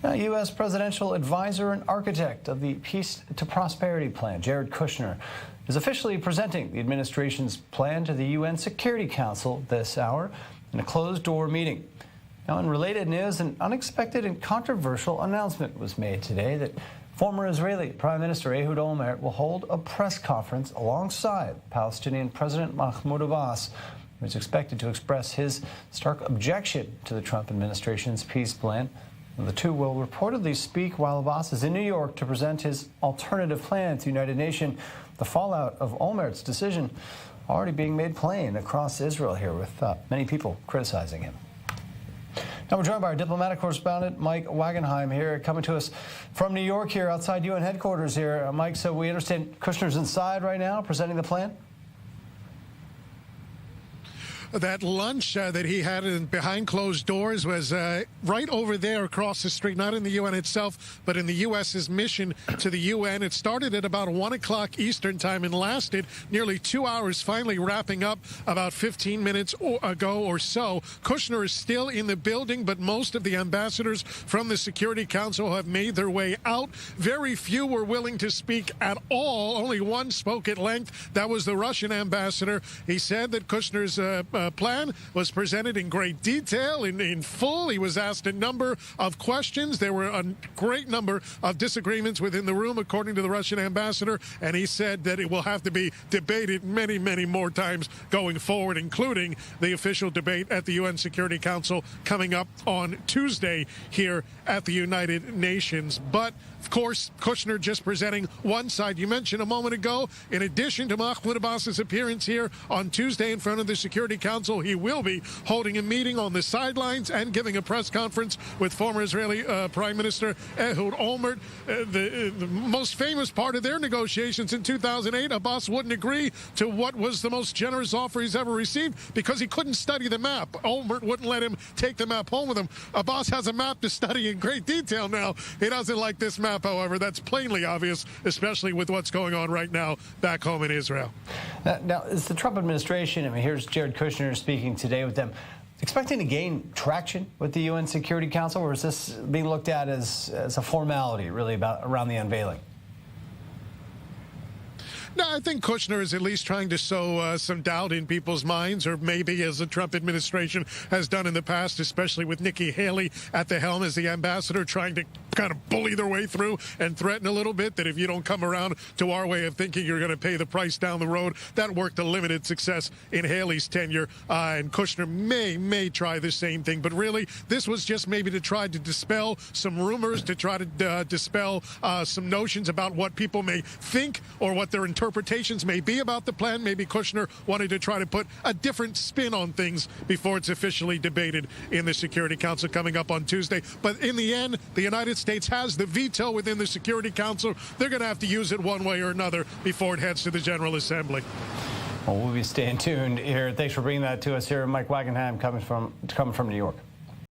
Now, U.S. presidential advisor and architect of the Peace to Prosperity Plan, Jared Kushner, is officially presenting the administration's plan to the UN Security Council this hour in a closed-door meeting. Now, in related news, an unexpected and controversial announcement was made today that former Israeli Prime Minister Ehud Olmert will hold a press conference alongside Palestinian President Mahmoud Abbas, who is expected to express his stark objection to the Trump administration's peace plan. The two will reportedly speak while Abbas is in New York to present his alternative plan to the United Nations. The fallout of Olmert's decision already being made plain across Israel here, with many people criticizing him. Now we're joined by our diplomatic correspondent, Mike Wagenheim, here, coming to us from New York here outside UN headquarters here. Mike, so we understand Kushner's inside right now presenting the plan? That lunch that he had behind closed doors was right over there across the street, not in the UN itself, but in the U.S.'s mission to the UN. It started at about 1 o'clock Eastern time and lasted nearly 2 hours, finally wrapping up about 15 minutes ago or so. Kushner is still in the building, but most of the ambassadors from the Security Council have made their way out. Very few were willing to speak at all. Only one spoke at length. That was the Russian ambassador. He said that Kushner's plan was presented in great detail, in full. He was asked a number of questions. There were a great number of disagreements within the room, according to the Russian ambassador, and he said that it will have to be debated many, many more times going forward, including the official debate at the UN Security Council coming up on Tuesday here at the United Nations. But of course, Kushner just presenting one side. You mentioned a moment ago, in addition to Mahmoud Abbas's appearance here on Tuesday in front of the Security Council, he will be holding a meeting on the sidelines and giving a press conference with former Israeli Prime Minister Ehud Olmert. The most famous part of their negotiations in 2008, Abbas wouldn't agree to what was the most generous offer he's ever received because he couldn't study the map. Olmert wouldn't let him take the map home with him. Abbas has a map to study in great detail now. He doesn't like this map, however. That's plainly obvious, especially with what's going on right now back home in Israel. Now, is the Trump administration, I mean, here's Jared Kushner speaking today with them, expecting to gain traction with the UN Security Council, or is this being looked at as a formality, really, around the unveiling? No, I think Kushner is at least trying to sow some doubt in people's minds, or maybe as the Trump administration has done in the past, especially with Nikki Haley at the helm as the ambassador, trying to kind of bully their way through and threaten a little bit that if you don't come around to our way of thinking, you're going to pay the price down the road. That worked to limited success in Haley's tenure, and Kushner may try the same thing. But really, this was just maybe to try to dispel some rumors, to try to dispel some notions about what people may think or what their interpretations may be about the plan. Maybe Kushner wanted to try to put a different spin on things before it's officially debated in the Security Council coming up on Tuesday. But in the end, the United States has the veto within the Security Council. They're going to have to use it one way or another before it heads to the General Assembly. Well, we'll be staying tuned here. Thanks for bringing that to us here. Mike Wagenheim coming from New York.